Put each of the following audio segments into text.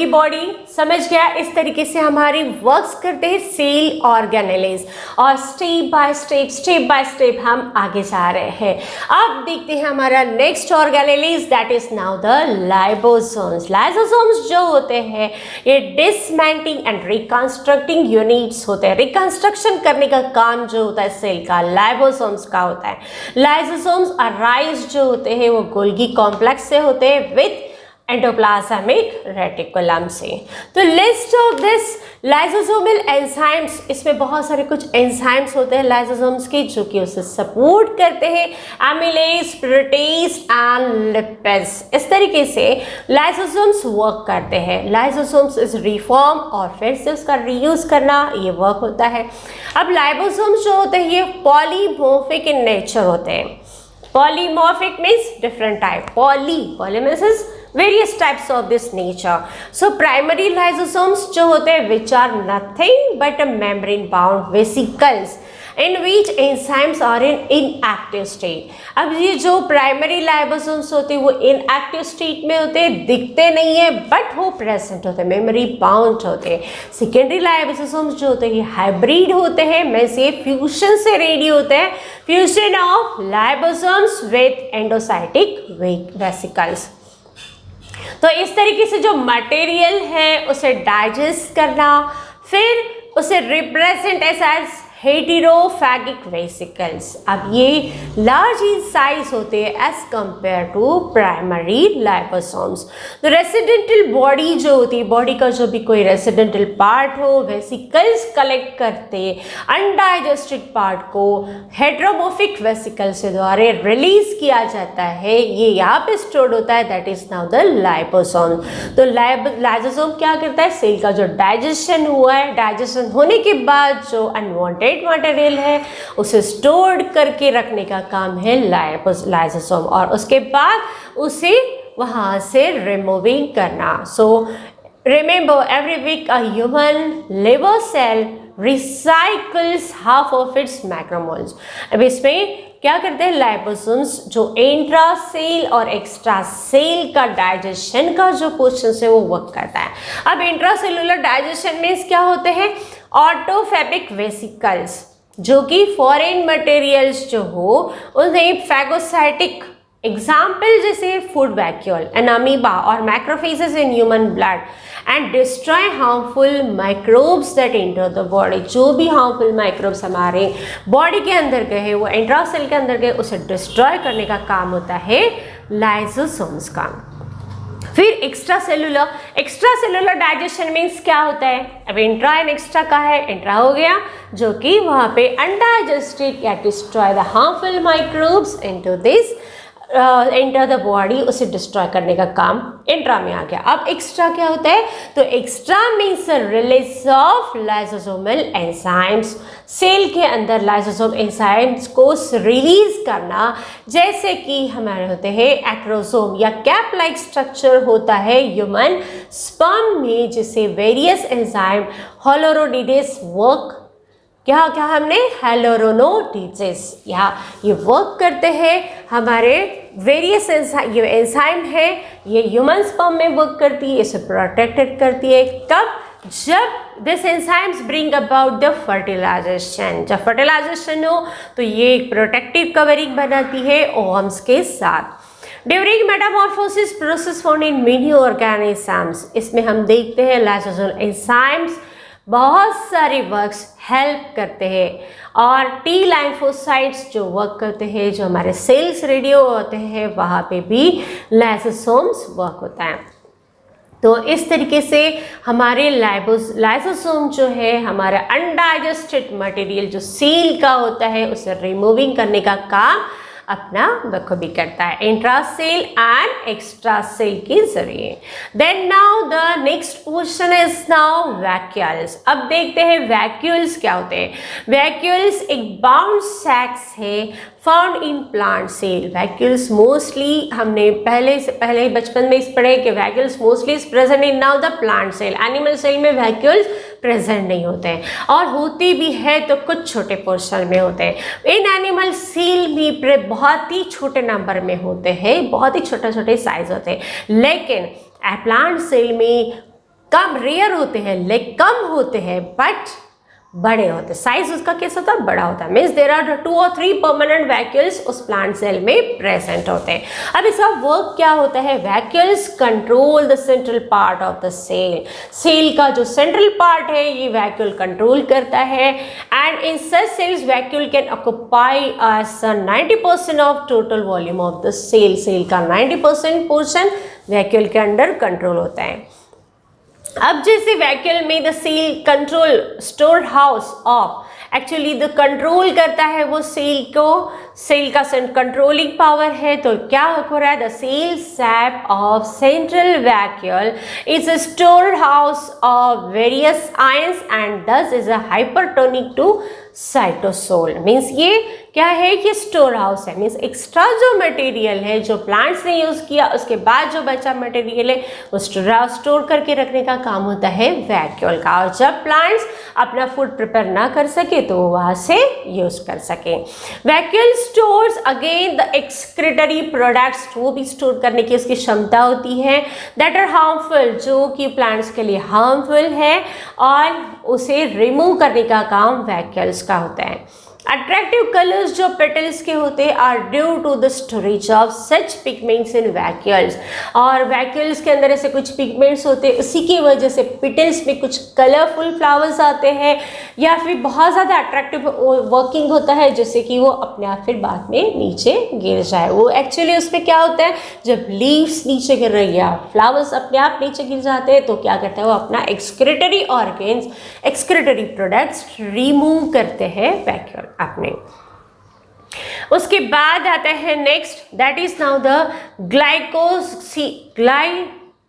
Golgi body, समझ गया। इस तरीके से हमारी वर्क्स करते हैं सेल ऑर्गेनेलीज, और स्टेप बाय स्टेप हम आगे जा रहे हैं। अब देखते हैं हमारा next organelles, that is now the lysosomes. Lysosomes जो होते हैं ये डिसमेंटलिंग एंड रिकंस्ट्रक्टिंग यूनिट्स होते हैं। रिकंस्ट्रक्शन करने का काम जो होता है सेल का, लाइबोसोम्स का होता है। लाइसोसोम्स अराइज जो होते हैं वो गोल्गी कॉम्प्लेक्स से होते हैं विथ एंडोप्लाज्मिक रेटिकुलम से। तो list of this lysosomal enzymes, इसमें बहुत सारे कुछ एंजाइम्स होते हैं लाइसोसोम्स के जो कि उसे सपोर्ट करते हैं, एमिलेज, प्रोटेज एंड लिपिड्स। इस तरीके से लाइसोसोम्स वर्क करते हैं। लाइसोसोम्स इज रिफॉर्म और फिर से उसका रीयूज करना, ये वर्क होता है। अब लाइसोसोम्स जो होते हैं ये पॉलीमॉर्फिक इन नेचर होते हैं। Polymorphic means different type, poly means various types of this nature. So primary lysosomes जो होते हैं which are nothing but a membrane bound vesicles in which enzymes are in inactive state. अब ये जो primary लाइबोसोम्स होते हैं वो इनएक्टिव स्टेट में होते हैं, दिखते नहीं है बट वो प्रेजेंट होते हैं, मेमोरी बाउंड होते हैं। सेकेंडरी लाइबोसोम्स जो होते हैं ये हाइब्रिड होते हैं, में से फ्यूजन से रेडी होते हैं, फ्यूजन ऑफ लाइबोसोम्स विथ एंडोसाइटिक वेसिकल्स। तो इस तरीके से जो मटेरियल है उसे डाइजेस्ट करना, फिर उसे रिप्रेजेंट एज हेटेरोफैगिक वेसिकल्स। अब ये लार्ज इन साइज होते हैं as compare to primary liposomes. तो रेसिडेंटल बॉडी जो होती है, बॉडी का जो भी कोई रेसिडेंटल पार्ट हो, वेसिकल्स कलेक्ट करते अनडाइजेस्टेड पार्ट को हेटेरोमॉर्फिक वेसिकल से द्वारा रिलीज किया जाता है। ये यहाँ पे स्टोर्ड होता है, that is now the liposome. तो लाइसोसोम क्या करता है, सेल का जो डाइजेशन हुआ है, डाइजेशन होने के बाद जो अनवांटेड मटेरियल है उसे स्टोर्ड करके रखने का काम है लाइसोसोम, और उसके बाद उसे वहां से रिमूविंग करना। So remember every week a human liver cell recycles half of its macromolecules. अब इसमें क्या करते हैं लाइपोसोम्स, जो इंट्रा सेल और एक्स्ट्रा सेल का डाइजेशन का जो पोर्शन है वो वर्क करता है। अब इंट्रा सेलुलर डाइजेशन मीन्स क्या होते हैं, ऑटोफैबिक वेसिकल्स, जो कि फॉरेन मटेरियल्स जो हो उन्हें फैगोसाइटिक, एग्जाम्पल जैसे फूड वैक्यूल, एन अमीबा और macrophages in human blood and destroy harmful microbes that enter the body. जो भी हार्मफुल माइक्रोब्स हमारे बॉडी के अंदर गए, वो इंट्रासेल के अंदर गए, उसे डिस्ट्रॉय करने का काम होता है लाइसोसोम्स का। फिर एक्स्ट्रा सेलुलर डाइजेशन मीन्स क्या होता है, अब इंट्रा एंड एक्स्ट्रा का है, इंट्रा हो गया जो कि वहाँ पे अनडाइजेस्टेड या destroy the harmful microbes into this enter the body, उसे डिस्ट्रॉय करने का काम इंट्रा में आ गया। अब एक्स्ट्रा क्या होता है, तो extra means release of lysosomal enzymes. Cell के अंदर लाइसोसोम एंजाइम्स को रिलीज करना, जैसे कि हमारे होते हैं एक्रोसोम या कैप लाइक स्ट्रक्चर होता है ह्यूमन स्पर्म में, जिसे वेरियस एंजाइम हेलोरोडिडेस वर्क, क्या हमने हेलोरोनोडिडेस, ये वर्क करते हैं। हमारे वेरियस ये एंजाइम है, ये ह्यूमन स्पर्म में वर्क करती है, इसे प्रोटेक्टेड करती है। कब, जब this enzymes bring about the fertilization, जब फर्टिलाइजेशन हो तो ये एक प्रोटेक्टिव कवरिंग बनाती है ओवम्स के साथ। During Metamorphosis process found in many organisms, इसमें हम देखते हैं लाइसोसोमल एंजाइम्स बहुत सारे वर्क्स हेल्प करते हैं, और टी लाइम्फोसाइट्स जो वर्क करते हैं, जो हमारे सेल्स रेडियो होते हैं, वहाँ पे भी लाइसोसोम्स वर्क होता है। तो इस तरीके से हमारे लाइसोसोम जो है हमारा अनडाइजेस्टेड मटेरियल जो सेल का होता है उसे रिमूविंग करने का काम अपना बखूबी करता है, intra cell and extra cell के जरिए। Then now the next portion is now vacuoles. अब देखते हैं वैक्यूल्स क्या होते हैं। वैक्यूल्स एक बाउंड सैक्स है found in plant cell. Vacuoles mostly हमने पहले बचपन में इस पढ़े कि vacuoles mostly is present in now the plant cell. Animal cell में वैक्यूल्स प्रेजेंट नहीं होते हैं, और होती भी है तो कुछ छोटे पोर्शन में होते हैं। इन एनिमल सेल भी बहुत ही छोटे नंबर में होते हैं, बहुत ही छोटे छोटे साइज होते हैं, लेकिन प्लांट सेल में कम रेयर होते हैं, लाइक कम होते हैं, बट बड़े होते हैं, साइज उसका कैसा होता है, बड़ा होता है। Means there are 2 or 3 permanent vacuoles उस प्लांट सेल में प्रेजेंट होते हैं। अब इसका वर्क क्या होता है, vacuoles control the central part of the cell. Cell का जो सेंट्रल पार्ट है ये वैक्यूल कंट्रोल करता है, and in such cells vacuole can occupy 90% of total volume of the cell. Cell का 90% पोर्शन वैक्यूल के अंडर कंट्रोल होता है। अब जैसे वैक्यूल में the cell control store house of, actually the control करता है वो सेल को, सेल का कंट्रोलिंग पावर है। तो क्या हो रहा है, the cell sap of central vacuole is a store house of various ions and this is a hypertonic to cytosol. Means ये क्या है कि स्टोर हाउस है, मीन्स एक्स्ट्रा जो मटेरियल है जो प्लांट्स ने यूज़ किया उसके बाद जो बचा मटेरियल है वो स्टोर करके रखने का काम होता है वैक्यूल का। और जब प्लांट्स अपना फूड प्रिपेयर ना कर सके तो वो वहाँ से यूज़ कर सके। Vacuole stores again the excretory products, वो भी स्टोर करने की उसकी क्षमता होती है, दैट आर हार्मफुल, जो कि प्लांट्स के लिए हार्मफुल है, और उसे रिमूव करने का काम वैक्यूल्स का होता है। अट्रैक्टिव कलर्स जो पेटल्स के होते हैं are due to the storage of such pigments in vacuoles, और वैक्यूल्स के अंदर ऐसे कुछ पिगमेंट्स होते हैं, उसी की वजह से पेटल्स में कुछ कलरफुल फ्लावर्स आते हैं, या फिर बहुत ज़्यादा अट्रैक्टिव वर्किंग होता है जिससे कि वो अपने आप फिर बाद में नीचे गिर जाए। वो एक्चुअली उसमें क्या होता है, जब लीव्स नीचे गिर रही है, फ्लावर्स अपने आप नीचे गिर जाते हैं, तो क्या करता है वो अपना excretory organs, excretory products remove करते हैं वैक्यूल अपने। उसके बाद आता है next, that is now the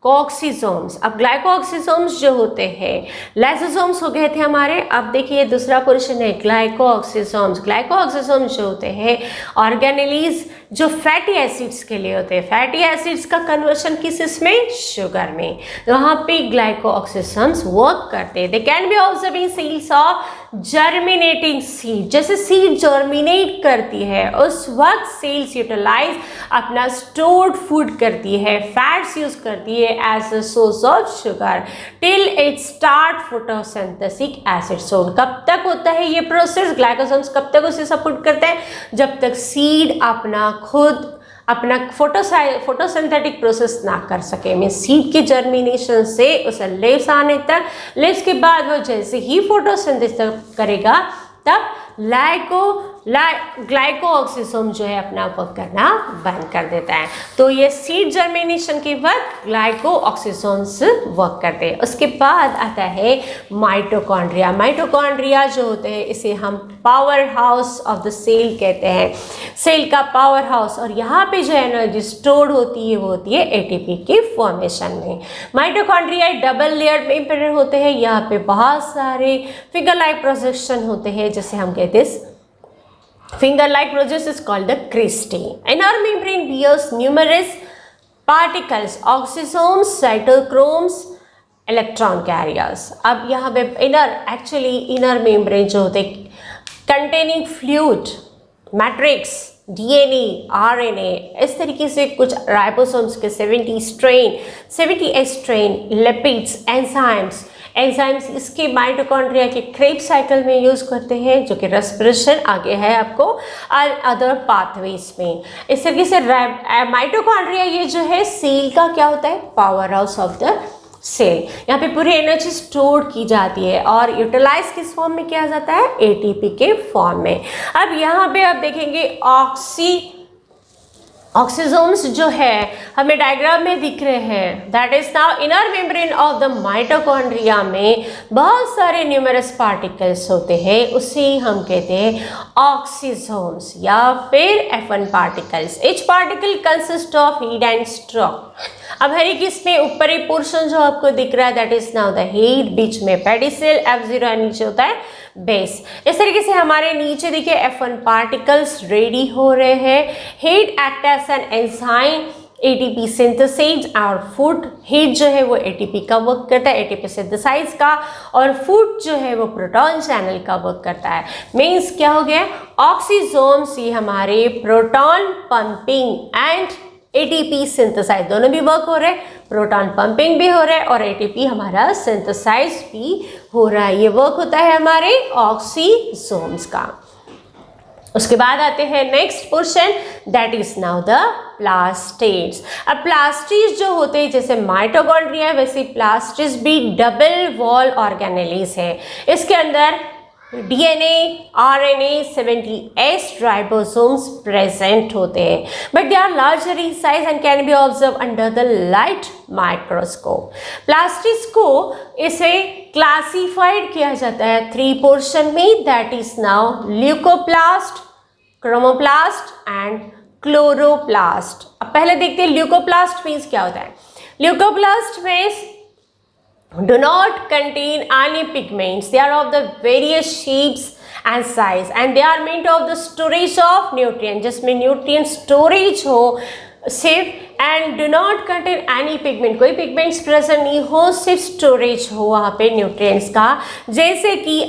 glyoxysomes. अब ग्लाइकोक्सिसोम्स जो होते हैं, लाइसोसोम्स हो गए थे हमारे, अब देखिए दूसरा पोर्शन है ग्लाइकोक्सिसोम्स। ग्लाइकोक्सिसोम्स जो होते हैं ऑर्गेनेलीज जो फैटी एसिड्स के लिए होते हैं, फैटी एसिड्स का कन्वर्शन किस इसमें, शुगर में, तो वहाँ पे ग्लाइकोक्सिसोम्स वर्क करते हैं। They can be observe in cells of germinating seed. जैसे सीड जर्मिनेट करती है उस वक्त सेल्स यूटिलाइज अपना स्टोर्ड फूड करती है, फैट्स यूज करती है as a source of sugar till it start photosynthetic acid. So कब तक होता है ये प्रोसेस, ग्लाइकोसोम्स कब तक उसे सपोर्ट करते हैं, जब तक सीड अपना खुद अपना फोटोसिंथेटिक प्रोसेस ना कर सके। मीन सीड के जर्मिनेशन से उसे लीव्स आने तक, लीव्स के बाद वो जैसे ही फोटोसिंथेसिस करेगा तब ग्लाइकोऑक्सिसोम जो है अपना वर्क करना बंद कर देता है। तो ये सीड जर्मिनेशन के बाद ग्लाइकोऑक्सिसोम्स वर्क करते हैं। उसके बाद आता है माइटोकॉन्ड्रिया। माइटोकॉन्ड्रिया जो होते हैं इसे हम power house of the cell कहते हैं, सेल का पावर हाउस। और यहाँ पे जो एनर्जी स्टोर होती है वो होती है एटीपी के फॉर्मेशन में। माइटोकॉन्ड्रिया डबल लेयर्ड मेम्ब्रेन होते हैं, यहाँ पे बहुत सारे फिंगर लाइक प्रोजेक्शन होते हैं, जैसे हम कहते हैं finger like process is called the cristae. Inner membrane bears numerous particles, oxysomes, cytochromes, electron carriers. अब यहाँ पे inner membrane जो होते containing fluid, matrix, DNA, RNA, इस तरीके से कुछ राइबोसोम्स के 70 स्ट्रेन, लिपिड्स, एंजाइम्स इसके माइटोकॉन्ड्रिया के क्रेब्स साइकिल में यूज़ करते हैं, जो कि रेस्पिरेशन आगे है आपको और अदर पाथवेज में। इस तरीके से माइटोकॉन्ड्रिया ये जो है सेल का क्या होता है, power house of the cell. यहाँ पे पूरी एनर्जी स्टोर की जाती है और यूटिलाइज किस फॉर्म में किया जाता है, एटीपी के फॉर्म में। अब यहाँ पे आप देखेंगे ऑक्सीसोम्स जो है हमें डायग्राम में दिख रहे हैं, that is now inner membrane of the mitochondria में बहुत सारे न्यूमरस पार्टिकल्स होते हैं, उसे हम कहते हैं ऑक्सीसोम्स या फिर F1 particles. each particle consists of head and stalk। अब हर एक इसमें ऊपरी पोर्शन जो आपको दिख रहा है that is now the head, बीच में पेडिसेल, F0 नीचे होता है बेस। इस तरीके से हमारे नीचे देखिए F1 पार्टिकल्स रेडी हो रहे हैं। Head act as an enzyme ATP synthesize और फूड। हेड जो है वो एटीपी का वर्क करता है, एटीपी सिंथेसाइज का, और फूड जो है वो प्रोटॉन चैनल का वर्क करता है। मीन्स क्या हो गया, ऑक्सीसोम्स ये हमारे proton pumping and ATP synthesize, दोनों भी वर्क हो रहे हैं, प्रोटॉन पंपिंग भी हो रहा है और एटीपी हमारा सिंथेसाइज भी हो रहा है। ये वर्क होता है हमारे ऑक्सीसोम्स का। उसके बाद आते हैं next portion, that is now the plastids. अब प्लास्टिड्स जो होते हैं जैसे माइटोकॉन्ड्रिया वैसे प्लास्टिड्स भी डबल वॉल ऑर्गेनेलीज है। इसके अंदर DNA, RNA, 70S ribosomes present होते हैं, but they are larger in size and can be observe under the light microscope. Plastids को इसे क्लासिफाइड किया जाता है 3 पोर्शन में, that is now leucoplast, chromoplast and chloroplast. अब पहले देखते हैं ल्यूकोप्लास्ट मीन्स क्या होता है। Leucoplast means do not contain any pigments, they are of the various shapes and size and they are meant of the storage of nutrient, जिसमें nutrient storage हो सिर्फ, and do not contain any pigment, कोई pigments present नहीं हो, सिर्फ storage हो वहाँ पे न्यूट्रिएंट्स का, जैसे कि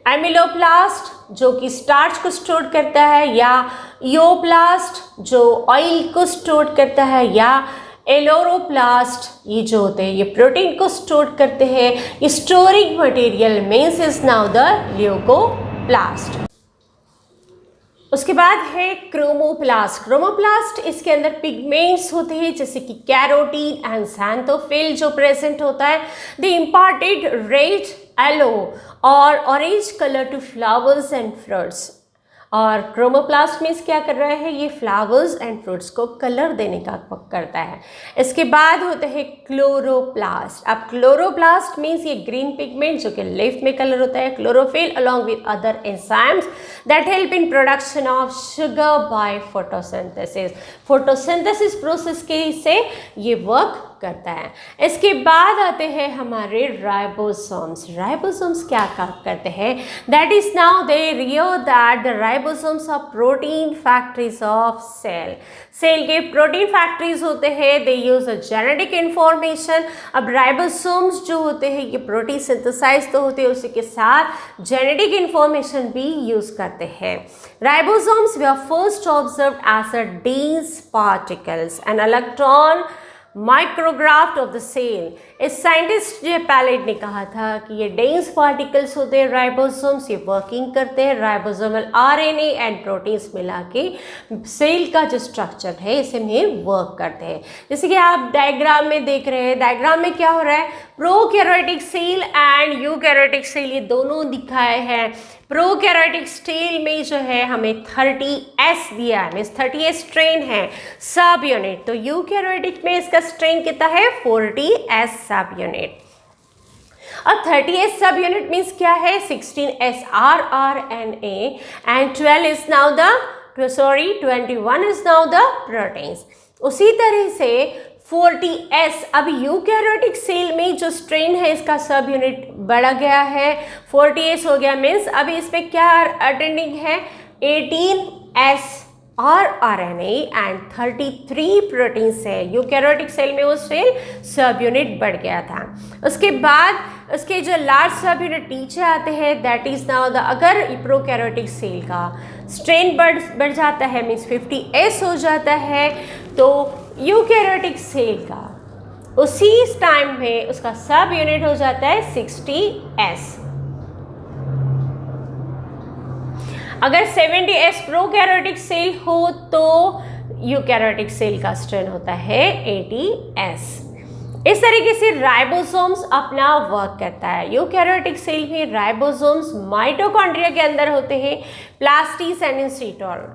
एमिलोप्लास्ट जो कि स्टार्च को स्टोर करता है, या ईओप्लास्ट जो ऑयल को स्टोर करता है, या एलोरोप्लास्ट ये जो होते हैं ये प्रोटीन को स्टोर करते हैं। ये storing material means is now the leucoplast. उसके बाद है क्रोमोप्लास्ट। क्रोमोप्लास्ट इसके अंदर पिगमेंट्स होते हैं जैसे कि कैरोटीन एंड xanthophyll जो प्रेजेंट होता है। दे इम्पार्टेड रेड, येलो और orange colour to flowers and fruits. और क्रोमोप्लास्ट मीन्स क्या कर रहा है, ये फ्लावर्स एंड फ्रूट्स को कलर देने का करता है। इसके बाद होते हैं क्लोरोप्लास्ट। अब क्लोरोप्लास्ट मीन्स ये ग्रीन पिगमेंट जो कि लेफ्ट में कलर होता है, chlorophyll along with other enzymes that help in production of sugar by photosynthesis. Photosynthesis process के से ये वर्क करता है। इसके बाद आते हैं हमारे राइबोसोम्स। राइबोसोम्स क्या काम करते हैं, दैट इज नाउ दे रियो that the ribosomes are protein factories of cell. Cell के प्रोटीन फैक्ट्रीज होते हैं, they use a genetic information. अब राइबोसोम्स जो होते हैं ये प्रोटीन सिंथेसाइज तो होते हैं, उसी के साथ जेनेटिक इंफॉर्मेशन भी यूज करते हैं। Ribosomes were first observed as a dense particles and electron micrograph of the cell. इस साइंटिस्ट जे पैलेट ने कहा था कि ये डेंस पार्टिकल्स होते हैं राइबोसोम्स, ये वर्किंग करते हैं राइबोसोमल आरएनए एंड प्रोटीन्स मिला के सेल का जो स्ट्रक्चर है इसे में वर्क करते हैं। जैसे कि आप डायग्राम में देख रहे हैं, डायग्राम में क्या हो रहा है, prokaryotic cell and eukaryotic cell ये दोनों दिखाए हैं। प्रोकैरियोटिक सेल में जो है हमें 30S दिया है, मीन्स 30S स्ट्रेन है सब यूनिट, तो यूकैरियोटिक में इसका स्ट्रेन कितना है 40S सब यूनिट। अब 30S सब यूनिट मीन्स क्या है 16S rRNA and 21 is now the proteins. उसी तरह से 40S, अब यूकैरियोटिक सेल में जो स्ट्रेन है इसका सब यूनिट बढ़ा गया है, 40S हो गया, मीन्स अभी इस पर क्या अटेंडिंग है 18S rRNA एंड 33 प्रोटीन्स है। यूकैरियोटिक सेल में वो सेल सब यूनिट बढ़ गया था। उसके बाद उसके जो लार्ज सब यूनिट नीचे आते हैं, दैट इज नाउ द, अगर प्रोकैरियोटिक सेल का स्ट्रेन बढ़ जाता है मीन्स 50S हो जाता है, तो यूकैरियोटिक सेल का उसी टाइम में उसका सब यूनिट हो जाता है 60S। अगर 70S प्रोकैरियोटिक सेल हो तो यूकैरियोटिक सेल का स्ट्रेन होता है 80S। इस तरीके से राइबोसोम्स अपना वर्क करता है। यूकैरियोटिक सेल में राइबोसोम्स माइटोकॉन्ड्रिया के अंदर होते हैं, plastids and in cytosol.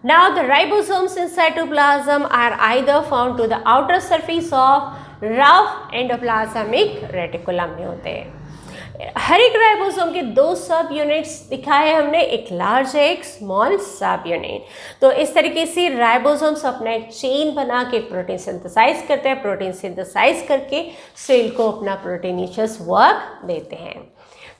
Now the ribosomes in cytoplasm are either found to the outer surface of rough endoplasmic reticulum में होते हैं। हर एक राइबोसोम के 2 सब यूनिट्स दिखाए हमने, एक लार्ज है एक स्मॉल सब यूनिट। तो इस तरीके से राइबोसोम्स अपना एक चेन बना के प्रोटीन सिंथेसाइज करते हैं, प्रोटीन सिंथेसाइज करके सेल को अपना प्रोटीनिशियस वर्क देते हैं।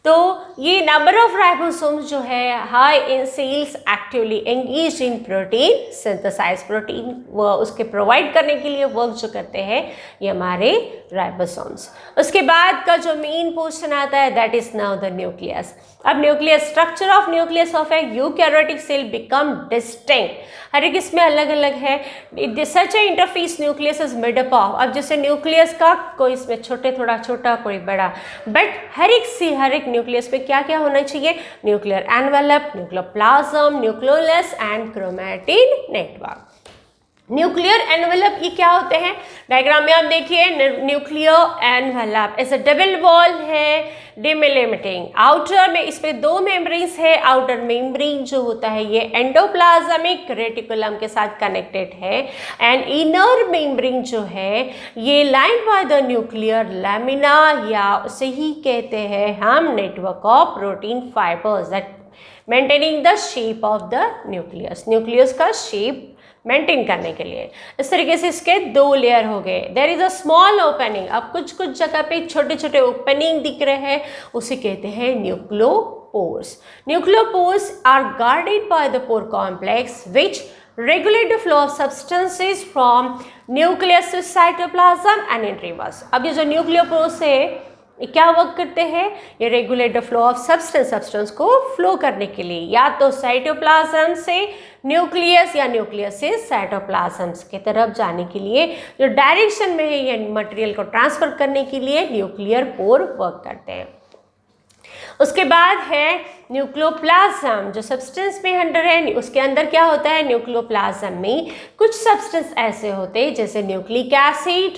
तो ये नंबर ऑफ राइबोसोम्स जो है high in cells actively engage in protein synthesize, protein वो उसके प्रोवाइड करने के लिए वर्क जो करते हैं ये हमारे राइबोसोम्स। उसके बाद का जो मेन पोर्शन आता है that is now the nucleus. अब nucleus, structure of nucleus of a eukaryotic cell become distinct, हर एक इसमें अलग अलग है। Such a interphase nucleus is made up of, अब जैसे न्यूक्लियस का कोई इसमें छोटे थोड़ा छोटा कोई बड़ा, बट हर एक न्यूक्लियस पे क्या क्या होना चाहिए, nuclear envelope, nucleoplasm, nucleolus and chromatin network. Nuclear envelope ये क्या होते हैं, डायग्राम में आप देखिए, न्यूक्लियर एनवेलप ऐसा डबल वॉल है डिमिलिमिटिंग, आउटर में इसमें दो मेम्ब्रेन्स है, आउटर मेम्ब्रेन जो होता है ये एंडोप्लाज्मिक रेटिकुलम के साथ कनेक्टेड है, एंड इनर मेम्ब्रेन जो है ये lined by the nuclear lamina या उसे ही कहते हैं हम network of protein fibres that maintaining the shape of the nucleus, nucleus का शेप मेंटेन करने के लिए। इस तरीके से इसके दो लेयर हो गए। There is a small opening, अब कुछ जगह पे छोटे छोटे ओपनिंग दिख रहे हैं, उसे कहते हैं nucleopores. Nucleopores are guarded by the pore complex which regulate the flow of substances from nucleus to cytoplasm and intravenous। अब ये जो न्यूक्लियोपोर्स है ये क्या वर्क करते हैं, ये regulate the flow of substance को फ्लो करने के लिए, या तो साइटोप्लाज्म से न्यूक्लियस या न्यूक्लियस से साइटोप्लाज्म की तरफ जाने के लिए जो डायरेक्शन में है ये मटेरियल को ट्रांसफर करने के लिए न्यूक्लियर पोर वर्क करते हैं। उसके बाद है न्यूक्लियोप्लाज्म, जो सब्सटेंस में अंडर है उसके अंदर क्या होता है, न्यूक्लियोप्लाज्म में कुछ सब्सटेंस ऐसे होते हैं जैसे nucleic acid,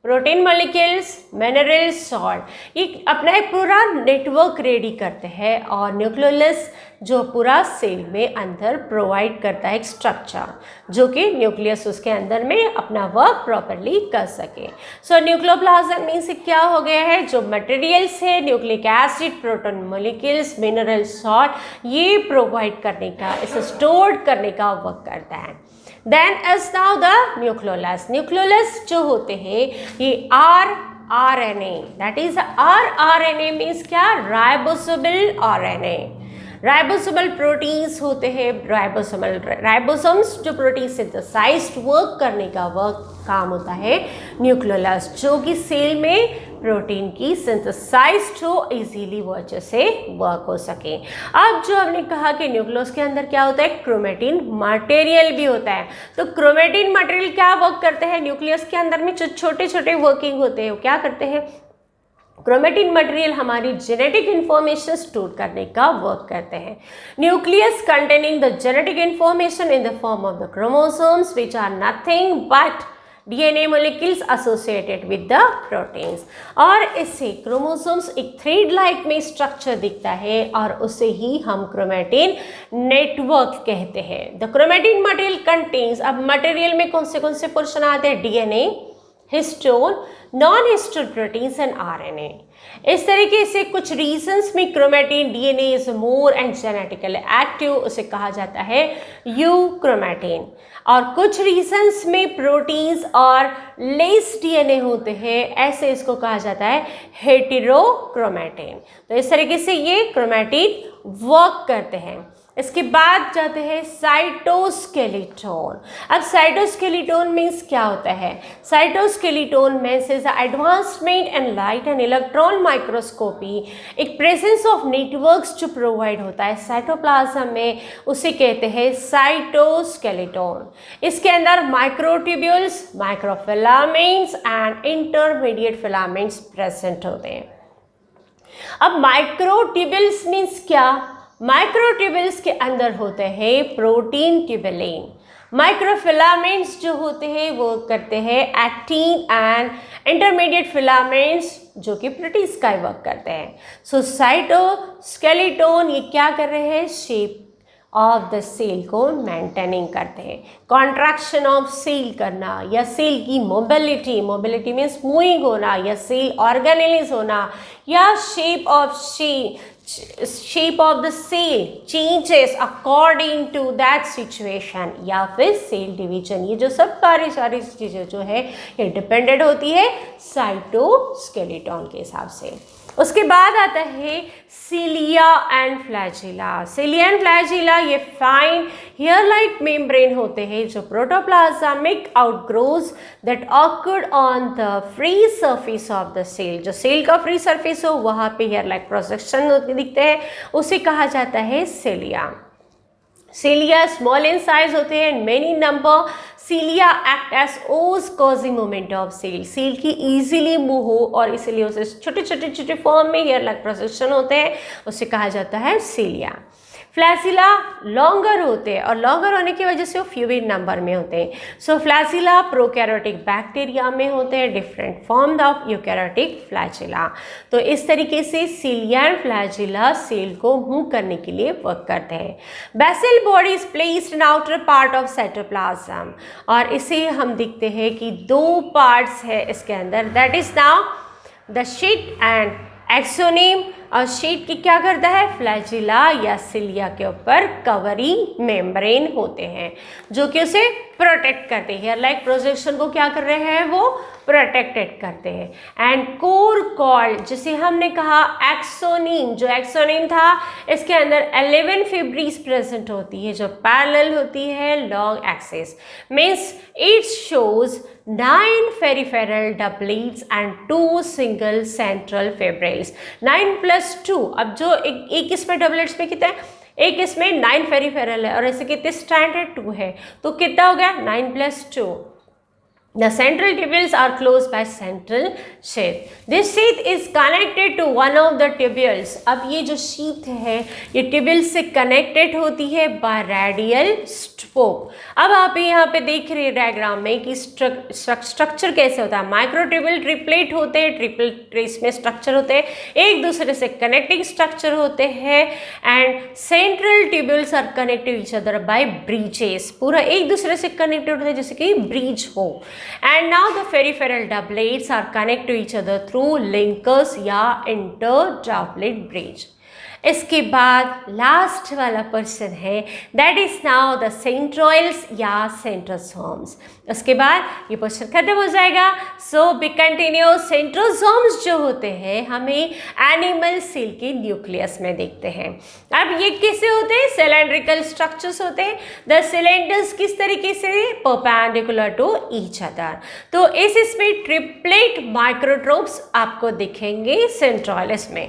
protein molecules, minerals, salt, ये अपना एक पूरा नेटवर्क रेडी करते हैं, और न्यूक्लियोलस जो पूरा सेल में अंदर प्रोवाइड करता है एक स्ट्रक्चर जो कि न्यूक्लियस उसके अंदर में अपना वर्क प्रॉपरली कर सके। सो न्यूक्लियोप्लाज्म मीन्स क्या हो गया है, जो मटेरियल्स है nucleic acid, protein molecules, minerals, salt, ये प्रोवाइड करने का, इसे स्टोर करने का वर्क करता है। Then is now the nucleolus. Nucleolus जो होते हैं ये RNA, that is RNA means क्या, राइबोसोमल RNA। राइबोसोमल प्रोटीन्स होते हैं, राइबोसोम्स जो प्रोटीन सिंथेसाइज्ड वर्क करने का काम होता है न्यूक्लियोलस, जो कि सेल में प्रोटीन की सिंथेसाइज्ड हो, इजीली वो अच्छे से वर्क हो सके। अब जो हमने कहा कि न्यूक्लियस के अंदर क्या होता है, क्रोमेटिन मटेरियल भी होता है, तो क्रोमेटिन मटेरियल क्या वर्क करते हैं, न्यूक्लियस के अंदर में जो छोटे छोटे वर्किंग होते हैं वो क्या करते हैं, क्रोमेटिन मटेरियल हमारी जेनेटिक इंफॉर्मेशन स्टोर करने का वर्क करते हैं। Nucleus containing the genetic information in the form of the chromosomes which are nothing but DNA molecules associated with the proteins, और इससे क्रोमोसोम्स एक थ्रेड लाइक में स्ट्रक्चर दिखता है और उसे ही हम क्रोमेटिन नेटवर्क कहते हैं। द क्रोमेटिन मटेरियल कंटेन्स, अब मटेरियल में कौन से पोर्शन आते हैं, DNA, histone, non histone proteins and RNA। इस तरीके से कुछ रीजन्स में chromatin DNA is more and genetically active, उसे कहा जाता है यूक्रोमेटिन, और कुछ रीजन्स में प्रोटीन्स और लेस DNA होते हैं, ऐसे इसको कहा जाता है हेटेरोक्रोमेटिन। तो इस तरीके से ये क्रोमेटिन वर्क करते हैं। इसके बाद जाते हैं साइटोस्केलेटन। अब साइटोस्केलेटन मीन्स क्या होता है, cytoskeleton means is advancement and light and electron microscopy, एक प्रेजेंस ऑफ नेटवर्क्स जो प्रोवाइड होता है साइटोप्लाज्म में, उसे कहते हैं साइटोस्केलेटन। इसके अंदर microtubules, microfilaments and intermediate filaments present होते हैं। अब माइक्रोट्यूब्यूल्स मीन्स क्या, माइक्रोट्यूब्यूल्स के अंदर होते हैं प्रोटीन ट्यूबुलिन, माइक्रोफिलामेंट्स जो होते हैं वो करते हैं एक्टिन एंड इंटरमीडिएट फिलामेंट्स जो कि प्रोटीन्स का वर्क करते हैं। सो साइटोस्केलेटन ये क्या कर रहे हैं, शेप ऑफ द सेल को मेंटेनिंग करते हैं, कॉन्ट्रैक्शन ऑफ सेल करना या सेल की मोबिलिटी मीन्स मूविंग होना या सेल ऑर्गेनेलिज होना या shape of the cell changes according to that situation या फिर सेल डिवीजन, ये जो सब सारी चीज़ें जो है ये डिपेंडेंट होती है साइटोस्केलेटन के हिसाब से। उसके बाद आता है cilia and flagella. Cilia and flagella ये फाइन हेयर लाइक मेम्ब्रेन होते हैं जो protoplasmic outgrowths that occurred on the free surface of the cell. जो सेल का फ्री सरफेस हो वहाँ पे हेयर लाइक प्रोजेक्शन दिखते हैं, उसे कहा जाता है cilia. Cilia small in size होते हैं, many number. Cilia act as oars causing movement of cell. Cell की इजीली मूव हो और इसलिए उसे छोटे छोटे छोटे फॉर्म में हेयर लाइक प्रोजेक्शन होते हैं, उसे कहा जाता है सिलिया। फ्लैजिला लॉन्गर होते हैं और लॉन्गर होने की वजह से वो फ्यू इन नंबर में होते हैं। सो फ्लैजिला प्रोकैरियोटिक बैक्टीरिया में होते हैं, different form of eukaryotic flagella. तो इस तरीके से सिलिया एंड फ्लैजिला सेल को मूव करने के लिए वर्क करते हैं। Basal body is placed in outer part of cytoplasm, और इसे हम देखते हैं कि दो पार्ट्स है इसके अंदर, that is now the sheet and exonym. और शीट की क्या करता है, फ्लैजिला या सिलिया के ऊपर कवरिंग मेम्ब्रेन होते हैं जो कि उसे प्रोटेक्ट करते हैं, हेयर लाइक प्रोजेक्शन को क्या कर रहे हैं, वो प्रोटेक्टेड करते हैं। एंड कोर कॉल्ड, जिसे हमने कहा एक्सोनिम, जो एक्सोनिम था इसके अंदर 11 फिब्रीज प्रेजेंट होती है जो पैरेलल होती है long axis, means it shows 9 peripheral doublets and 2 single central fibrils. 9+2, अब जो एक इसमें डबलेट्स में कितना है, एक इसमें 9 पेरिफेरल है और ऐसे कितने स्ट्रैंड है, 2 है, तो कितना हो गया 9+2। The central tubules are closed by central sheath. This sheath is connected to one of the tubules. अब ये जो sheath है ये tubules से connected होती है by radial spoke. अब आप यहाँ पे देख रहे हैं डायग्राम में कि स्ट्रक्चर कैसे होता है। माइक्रोट्यूब्यूल ट्रिपलेट होते हैं, ट्रिपल इसमें स्ट्रक्चर होते हैं, एक दूसरे से कनेक्टिंग स्ट्रक्चर होते हैं, and central tubules are connected each other by bridges. पूरा एक दूसरे से कनेक्टेड होते हैं जैसे कि ब्रीच हो। And now the peripheral doublets are connected to each other through linkers या inter-doublet bridge. इसके बाद लास्ट वाला पर्सन है, दैट इज नाउ द सेंट्रोइल्स या सेंट्रोसोम्स। उसके बाद ये पर्सन खत्म हो जाएगा। सो बी कंटिन्यू। सेंट्रोसोम्स जो होते हैं हमें एनिमल सेल के न्यूक्लियस में देखते हैं। अब ये कैसे होते हैं, सिलेंड्रिकल स्ट्रक्चर्स होते हैं। द सिलेंडर्स किस तरीके से, परपेंडिकुलर टू ईच अदर। तो इसमें ट्रिपलेट माइक्रोट्रोब्स आपको दिखेंगे सेंट्रोइल्स में।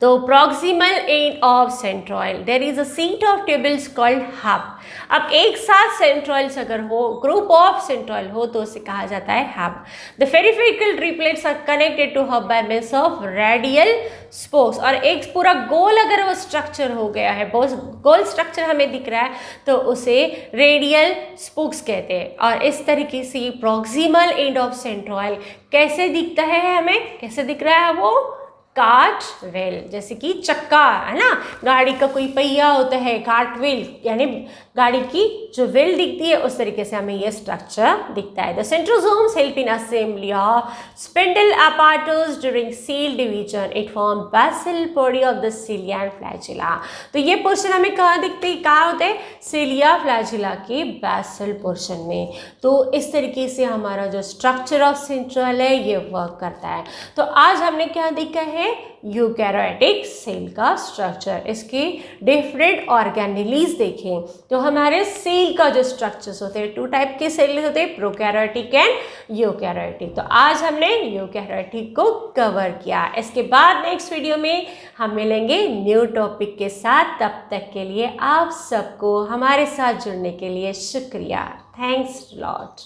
तो proximal end of centroid there is a seat of tubules called hub. अब एक साथ centroids अगर हो, group of centroid हो तो उसे कहा जाता है hub. The peripheral triplets are connected to hub by means of radial spokes. और एक पूरा गोल अगर वो स्ट्रक्चर हो गया है, बहुत गोल स्ट्रक्चर हमें दिख रहा है तो उसे रेडियल स्पोक्स कहते हैं। और इस तरीके से proximal end of centroid कैसे दिखता है, हमें कैसे दिख रहा है, वो कार्ट व्हील, जैसे कि चक्का है ना, गाड़ी का कोई पहिया होता है, कार्ट व्हील यानी गाड़ी की जो व्हील दिखती है उस तरीके से हमें ये स्ट्रक्चर दिखता है। The centrosomes help in assembly of spindle apparatus during cell division. It form basal body of the cilia and flagella. तो ये पोर्शन हमें कहाँ दिखते हैं, कहाँ होते हैं, सिलिया फ्लैजिला के बेसल पोर्शन में। तो इस तरीके से हमारा जो स्ट्रक्चर ऑफ सेंट्रोइड है ये वर्क करता है। तो आज हमने क्या देखा है, यूकैरियोटिक सेल का स्ट्रक्चर, इसके डिफरेंट ऑर्गेनेलीज देखें। तो हमारे सेल का जो स्ट्रक्चर्स होते हैं, 2 टाइप के सेल होते हैं, प्रोकैरियोटिक एंड यूकैरियोटिक। तो आज हमने यूकैरियोटिक को कवर किया। इसके बाद नेक्स्ट वीडियो में हम मिलेंगे न्यू टॉपिक के साथ। तब तक के लिए आप सबको हमारे साथ जुड़ने के लिए शुक्रिया। Thanks lot.